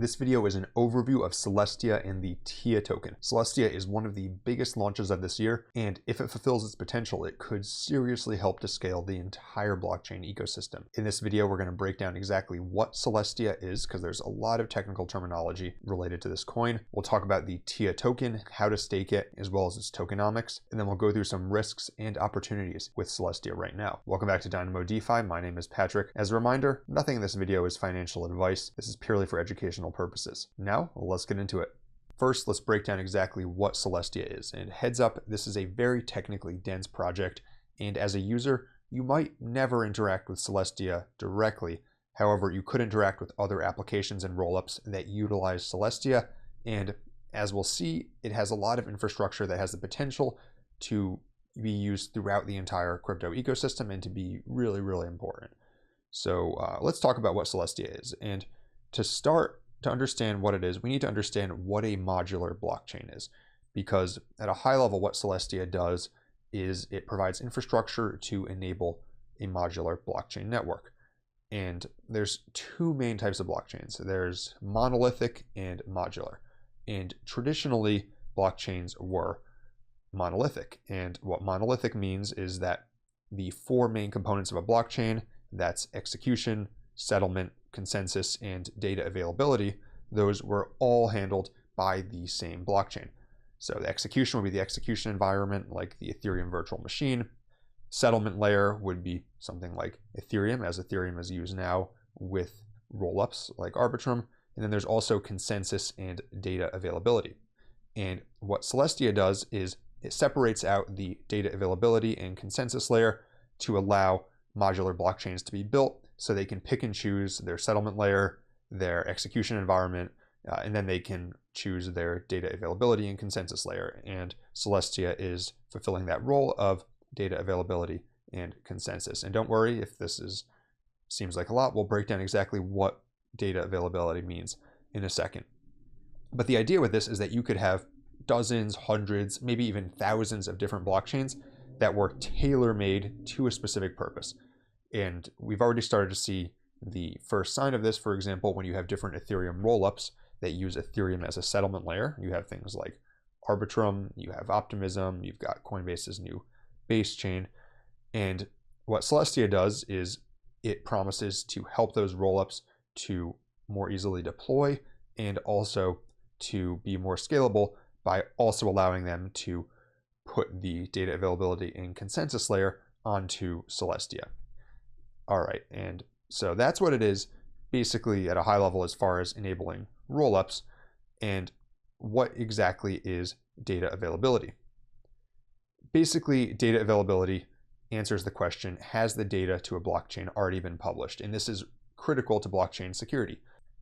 This video is an overview of Celestia and the TIA token. Celestia is one of the biggest launches of this year, and if it fulfills its potential, it could seriously help to scale the entire blockchain ecosystem. In this video, we're going to break down exactly what Celestia is, because there's a lot of technical terminology related to this coin. We'll talk about the TIA token, how to stake it, as well as its tokenomics, and then we'll go through some risks and opportunities with Celestia right now. Welcome back to Dynamo DeFi. My name is Patrick. As a reminder, nothing in this video is financial advice. This is purely for educational purposes. Now, let's get into it. First, let's break down exactly what Celestia is. And heads up, this is a very technically dense project, and as a user, you might never interact with Celestia directly. However, you could interact with other applications and rollups that utilize Celestia, and as we'll see, it has a lot of infrastructure that has the potential to be used throughout the entire crypto ecosystem and to be really, really important. So let's talk about what Celestia is. And to start, to understand what it is, we need to understand what a modular blockchain is, because at a high level, what Celestia does is it provides infrastructure to enable a modular blockchain network. And there's two main types of blockchains. There's monolithic and modular. And traditionally, blockchains were monolithic. And what monolithic means is that the four main components of a blockchain, that's execution, settlement, consensus, and data availability, those were all handled by the same blockchain. So the execution would be the execution environment, like the Ethereum virtual machine. Settlement layer would be something like Ethereum, as Ethereum is used now with rollups like Arbitrum. And then there's also consensus and data availability. And what Celestia does is it separates out the data availability and consensus layer to allow modular blockchains to be built so they can pick and choose their settlement layer, their execution environment, and then they can choose their data availability and consensus layer. And Celestia is fulfilling that role of data availability and consensus. And don't worry if seems like a lot, we'll break down exactly what data availability means in a second. But the idea with this is that you could have dozens, hundreds, maybe even thousands of different blockchains that were tailor-made to a specific purpose. And we've already started to see the first sign of this, for example, when you have different Ethereum rollups that use Ethereum as a settlement layer. You have things like Arbitrum, you have Optimism, you've got Coinbase's new base chain. And what Celestia does is it promises to help those rollups to more easily deploy and also to be more scalable by also allowing them to put the data availability and consensus layer onto Celestia. All right, and so that's what it is basically at a high level as far as enabling rollups. And what exactly is data availability? Basically, data availability answers the question, has the data to a blockchain already been published? And this is critical to blockchain security.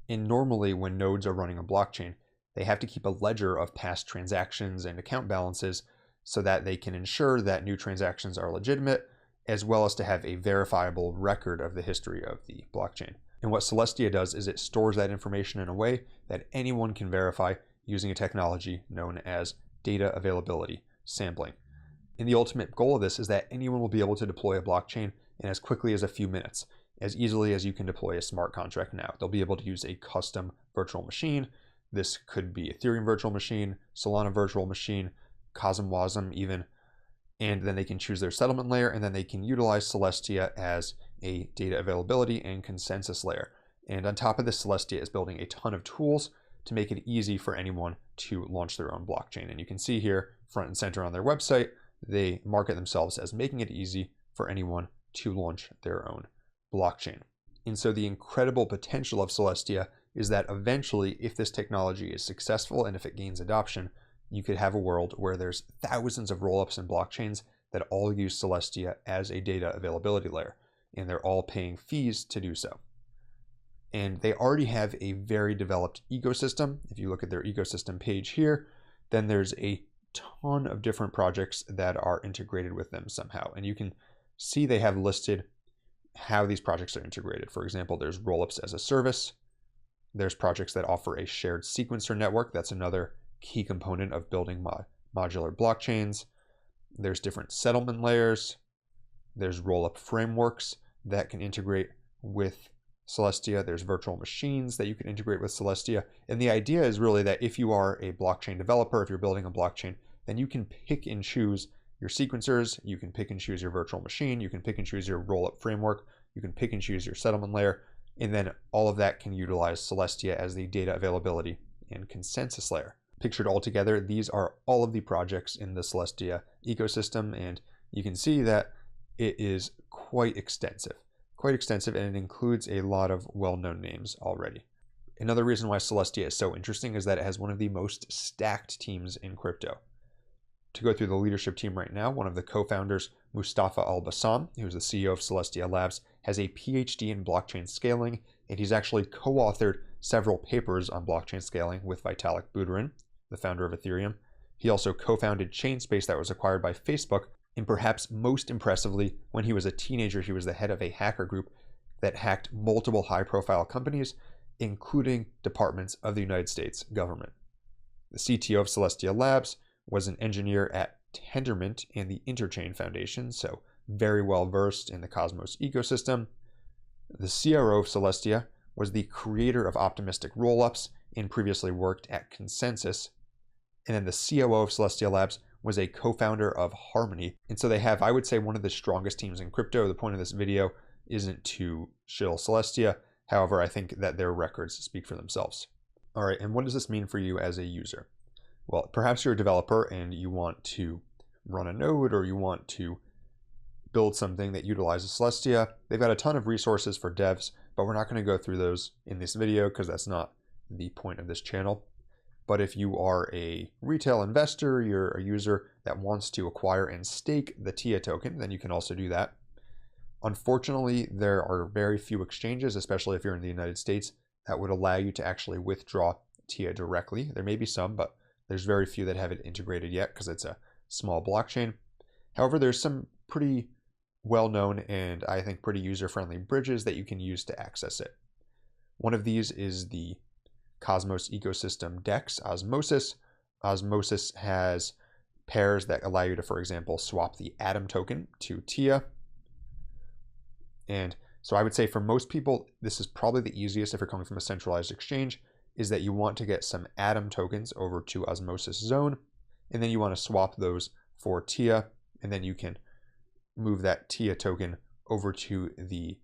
And normally when nodes are running a blockchain, they have to keep a ledger of past transactions and account balances so that they can ensure that new transactions are legitimate, as well as to have a verifiable record of the history of the blockchain. And what Celestia does is it stores that information in a way that anyone can verify using a technology known as data availability sampling. And the ultimate goal of this is that anyone will be able to deploy a blockchain in as quickly as a few minutes, as easily as you can deploy a smart contract now. They'll be able to use a custom virtual machine. This could be Ethereum virtual machine, Solana virtual machine, Wasm even, and then they can choose their settlement layer, and then they can utilize Celestia as a data availability and consensus layer. And on top of this, Celestia is building a ton of tools to make it easy for anyone to launch their own blockchain. And you can see here, front and center on their website, they market themselves as making it easy for anyone to launch their own blockchain. And so the incredible potential of Celestia is that eventually, if this technology is successful and if it gains adoption, you could have a world where there's thousands of rollups and blockchains that all use Celestia as a data availability layer, and they're all paying fees to do so. And they already have a very developed ecosystem. If you look at their ecosystem page here, then there's a ton of different projects that are integrated with them somehow. And you can see they have listed how these projects are integrated. For example, there's rollups as a service. There's projects that offer a shared sequencer network. That's another key component of building modular blockchains. There's different settlement layers. There's rollup frameworks that can integrate with Celestia. There's virtual machines that you can integrate with Celestia. And the idea is really that if you are a blockchain developer, if you're building a blockchain, then you can pick and choose your sequencers, you can pick and choose your virtual machine, you can pick and choose your rollup framework, you can pick and choose your settlement layer, and then all of that can utilize Celestia as the data availability and consensus layer. Pictured all together, these are all of the projects in the Celestia ecosystem, and you can see that it is quite extensive, and it includes a lot of well-known names already. Another reason why Celestia is so interesting is that it has one of the most stacked teams in crypto. To go through the leadership team right now, one of the co-founders, Mustafa Al-Bassam, who's the CEO of Celestia Labs, has a PhD in blockchain scaling, and he's actually co-authored several papers on blockchain scaling with Vitalik Buterin, the founder of Ethereum. He also co-founded Chainspace that was acquired by Facebook, and perhaps most impressively, when he was a teenager, he was the head of a hacker group that hacked multiple high-profile companies, including departments of the United States government. The CTO of Celestia Labs was an engineer at Tendermint and the Interchain Foundation, so very well versed in the Cosmos ecosystem. The CRO of Celestia was the creator of optimistic rollups and previously worked at Consensus. And then the COO of Celestia Labs was a co-founder of Harmony. And so they have, I would say, one of the strongest teams in crypto. The point of this video isn't to shill Celestia. However, I think that their records speak for themselves. All right, and what does this mean for you as a user? Well, perhaps you're a developer and you want to run a node or you want to build something that utilizes Celestia. They've got a ton of resources for devs, but we're not going to go through those in this video because that's not the point of this channel. But if you are a retail investor, you're a user that wants to acquire and stake the TIA token, then you can also do that. Unfortunately, there are very few exchanges, especially if you're in the United States, that would allow you to actually withdraw TIA directly. There may be some, but there's very few that have it integrated yet because it's a small blockchain. However, there's some pretty well-known and I think pretty user-friendly bridges that you can use to access it. One of these is the Cosmos ecosystem DEX, Osmosis. Osmosis has pairs that allow you to, for example, swap the Atom token to TIA. And so I would say for most people, this is probably the easiest if you're coming from a centralized exchange, is that you want to get some Atom tokens over to Osmosis Zone, and then you want to swap those for TIA, and then you can move that TIA token over to the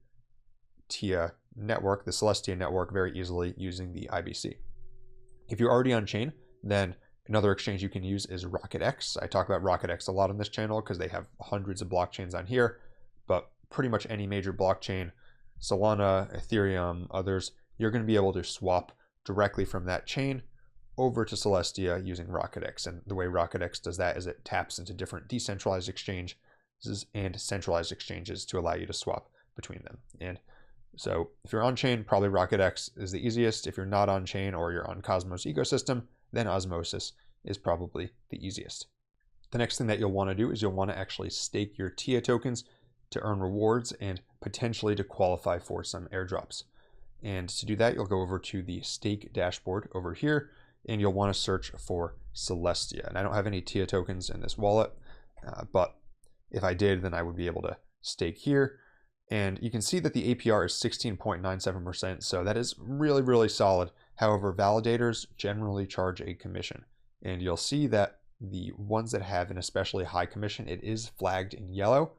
TIA network, the Celestia network, very easily using the IBC. If you're already on chain, then another exchange you can use is RocketX. I talk about RocketX a lot on this channel because they have hundreds of blockchains on here, but pretty much any major blockchain, Solana, Ethereum, others, you're going to be able to swap directly from that chain over to Celestia using RocketX. And the way RocketX does that is it taps into different decentralized exchanges and centralized exchanges to allow you to swap between them. And so if you're on chain, probably RocketX is the easiest. If you're not on chain or you're on Cosmos ecosystem, then Osmosis is probably the easiest. The next thing that you'll want to do is you'll want to actually stake your TIA tokens to earn rewards and potentially to qualify for some airdrops. And to do that, you'll go over to the stake dashboard over here, and you'll want to search for Celestia. And I don't have any TIA tokens in this wallet, but if I did, then I would be able to stake here. And you can see that the APR is 16.97%, so that is really, really solid. However, validators generally charge a commission. And you'll see that the ones that have an especially high commission, it is flagged in yellow.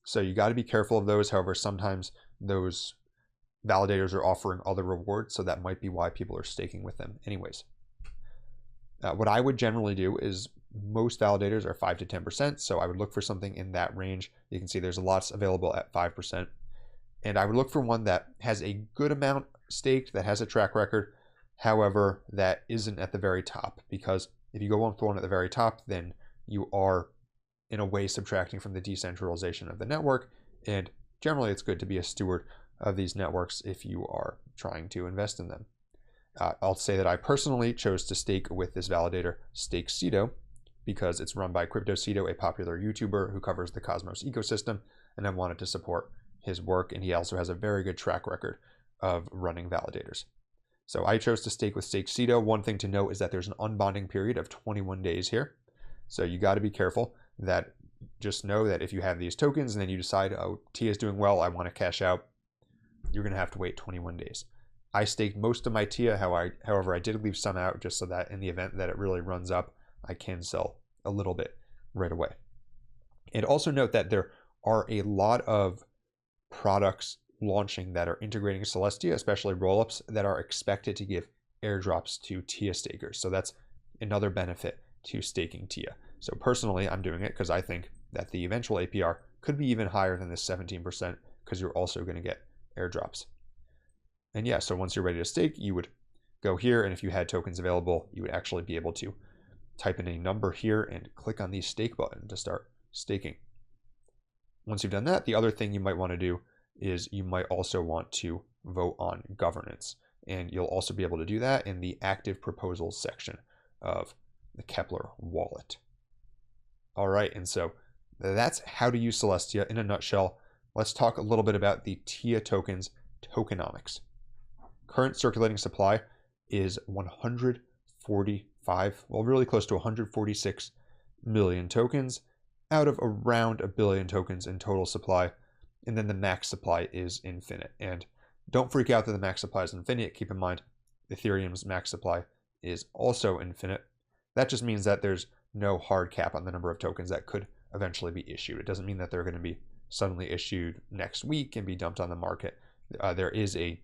So you got to be careful of those. However, sometimes those validators are offering other rewards, so that might be why people are staking with them anyways. What I would generally do is most validators are 5 to 10%, so I would look for something in that range. You can see there's lots available at 5%. And I would look for one that has a good amount staked, that has a track record, however, that isn't at the very top, because if you go for one at the very top, then you are in a way subtracting from the decentralization of the network, and generally it's good to be a steward of these networks if you are trying to invest in them. I'll say that I personally chose to stake with this validator, Stakecedo, because it's run by CryptoCedo, a popular YouTuber who covers the Cosmos ecosystem, and I wanted to support his work, and he also has a very good track record of running validators. So I chose to stake with Stakecedo. One thing to note is that there's an unbonding period of 21 days here, so you got to be careful. That just know that if you have these tokens and then you decide, oh, TIA is doing well, I want to cash out, you're going to have to wait 21 days. I staked most of my TIA, however, I did leave some out just so that in the event that it really runs up, I can sell a little bit right away. And also note that there are a lot of products launching that are integrating Celestia, especially rollups, that are expected to give airdrops to TIA stakers. So that's another benefit to staking TIA. So personally, I'm doing it because I think that the eventual APR could be even higher than this 17% because you're also going to get airdrops. And yeah, so once you're ready to stake, you would go here, and if you had tokens available, you would actually be able to type in a number here and click on the stake button to start staking. Once you've done that, the other thing you might want to do is you might also want to vote on governance. And you'll also be able to do that in the active proposals section of the Kepler wallet. All right, and so that's how to use Celestia in a nutshell. Let's talk a little bit about the TIA tokens tokenomics. Current circulating supply is 145, well, really close to 146 million tokens out of around a billion tokens in total supply. And then the max supply is infinite. And don't freak out that the max supply is infinite. Keep in mind, Ethereum's max supply is also infinite. That just means that there's no hard cap on the number of tokens that could eventually be issued. It doesn't mean that they're going to be suddenly issued next week and be dumped on the market. There is a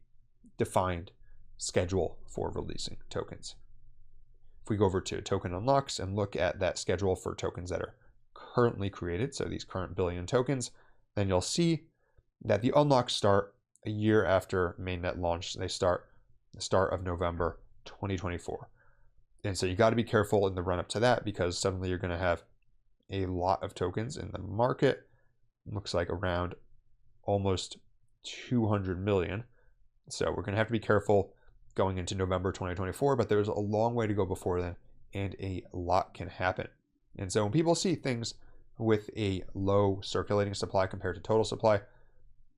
defined schedule for releasing tokens. If we go over to token unlocks and look at that schedule for tokens that are currently created, so these current billion tokens, then you'll see that the unlocks start a year after mainnet launch. They start the start of November 2024. And so you got to be careful in the run up to that, because suddenly you're going to have a lot of tokens in the market. Looks like around almost 200 million. So we're going to have to be careful going into November 2024, but there's a long way to go before then, and a lot can happen. And so when people see things with a low circulating supply compared to total supply,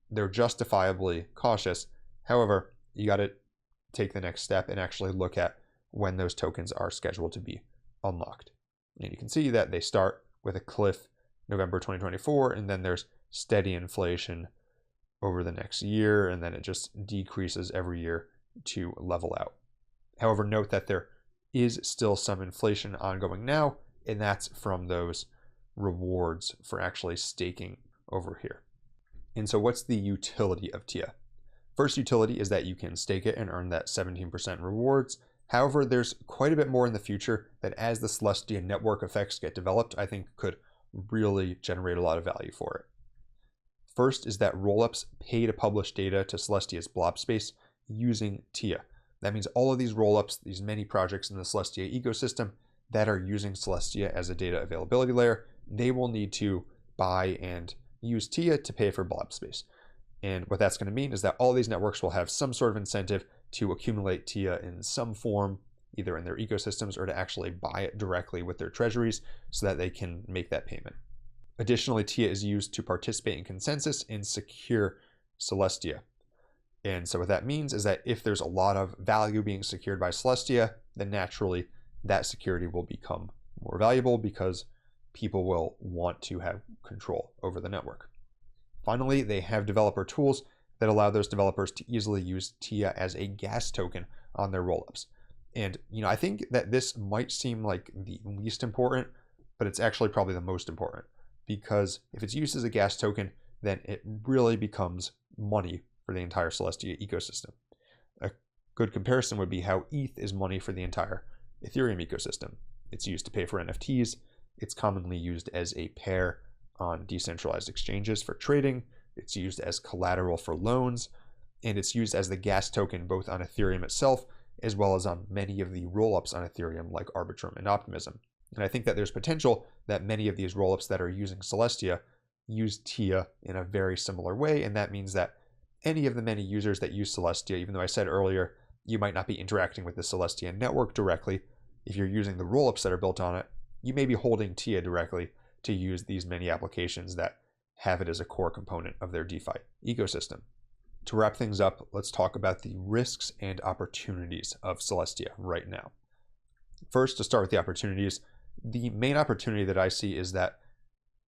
they're justifiably cautious. However, you got to take the next step and actually look at when those tokens are scheduled to be unlocked. And you can see that they start with a cliff November 2024, and then there's steady inflation over the next year, and then it just decreases every year to level out. However, note that there is still some inflation ongoing now, and that's from those rewards for actually staking over here. And so what's the utility of TIA? First utility is that you can stake it and earn that 17% rewards. However, there's quite a bit more in the future that, as the Celestia network effects get developed, I think could really generate a lot of value for it. First is that rollups pay to publish data to Celestia's blob space using TIA. That means all of these rollups, these many projects in the Celestia ecosystem that are using Celestia as a data availability layer, they will need to buy and use TIA to pay for blob space. And what that's going to mean is that all these networks will have some sort of incentive to accumulate TIA in some form, either in their ecosystems or to actually buy it directly with their treasuries so that they can make that payment. Additionally, TIA is used to participate in consensus and secure Celestia. And so what that means is that if there's a lot of value being secured by Celestia, then naturally that security will become more valuable because people will want to have control over the network. Finally, they have developer tools that allow those developers to easily use TIA as a gas token on their rollups. And I think that this might seem like the least important, but it's actually probably the most important, because if it's used as a gas token, then it really becomes money for the entire Celestia ecosystem. A good comparison would be how ETH is money for the entire Ethereum ecosystem. It's used to pay for NFTs. It's commonly used as a pair on decentralized exchanges for trading. It's used as collateral for loans, and it's used as the gas token both on Ethereum itself as well as on many of the rollups on Ethereum like Arbitrum and Optimism. And I think that there's potential that many of these rollups that are using Celestia use TIA in a very similar way, and that means that any of the many users that use Celestia, even though I said earlier you might not be interacting with the Celestia network directly, if you're using the rollups that are built on it, you may be holding TIA directly to use these many applications that have it as a core component of their DeFi ecosystem. To wrap things up, let's talk about the risks and opportunities of Celestia right now. First, to start with the opportunities, the main opportunity that I see is that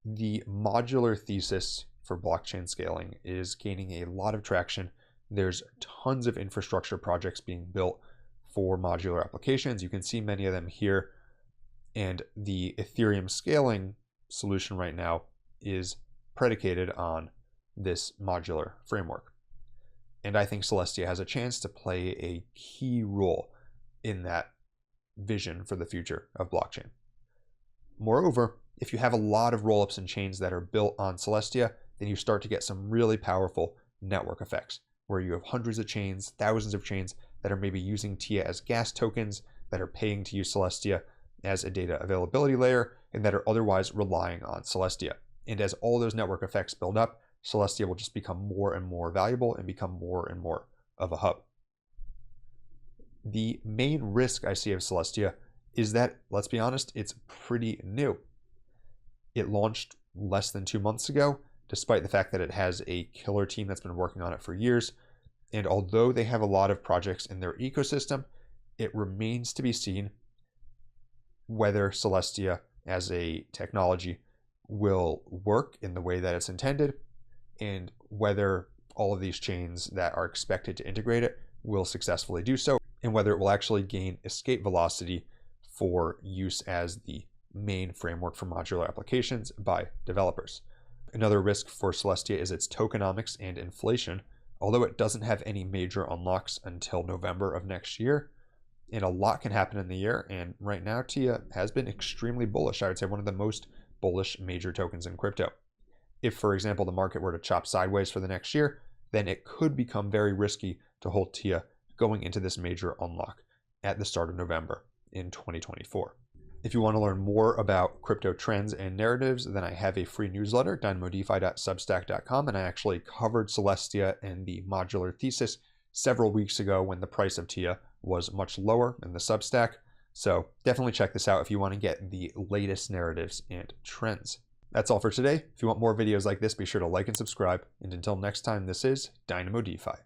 the modular thesis for blockchain scaling is gaining a lot of traction There's tons of infrastructure projects being built for modular applications. You can see many of them here. And the Ethereum scaling solution right now is predicated on this modular framework. And I think Celestia has a chance to play a key role in that vision for the future of blockchain. Moreover, if you have a lot of rollups and chains that are built on Celestia, then you start to get some really powerful network effects, where you have hundreds of chains, thousands of chains that are maybe using TIA as gas tokens, that are paying to use Celestia as a data availability layer, and that are otherwise relying on Celestia. And as all those network effects build up, Celestia will just become more and more valuable and become more and more of a hub. The main risk I see of Celestia is that, let's be honest, it's pretty new. It launched less than 2 months ago, despite the fact that it has a killer team that's been working on it for years. And although they have a lot of projects in their ecosystem, it remains to be seen whether Celestia as a technology will work in the way that it's intended, and whether all of these chains that are expected to integrate it will successfully do so, and whether it will actually gain escape velocity for use as the main framework for modular applications by developers. Another risk for Celestia is its tokenomics and inflation. Although it doesn't have any major unlocks until November of next year, and a lot can happen in the year, and right now TIA has been extremely bullish. I would say one of the most bullish major tokens in crypto. If, for example, the market were to chop sideways for the next year, then it could become very risky to hold TIA going into this major unlock at the start of November in 2024. If you want to learn more about crypto trends and narratives, then I have a free newsletter, dynamodefi.substack.com, and I actually covered Celestia and the modular thesis several weeks ago when the price of TIA was much lower in the Substack. So definitely check this out if you want to get the latest narratives and trends. That's all for today. If you want more videos like this, be sure to like and subscribe. And until next time, this is Dynamo DeFi.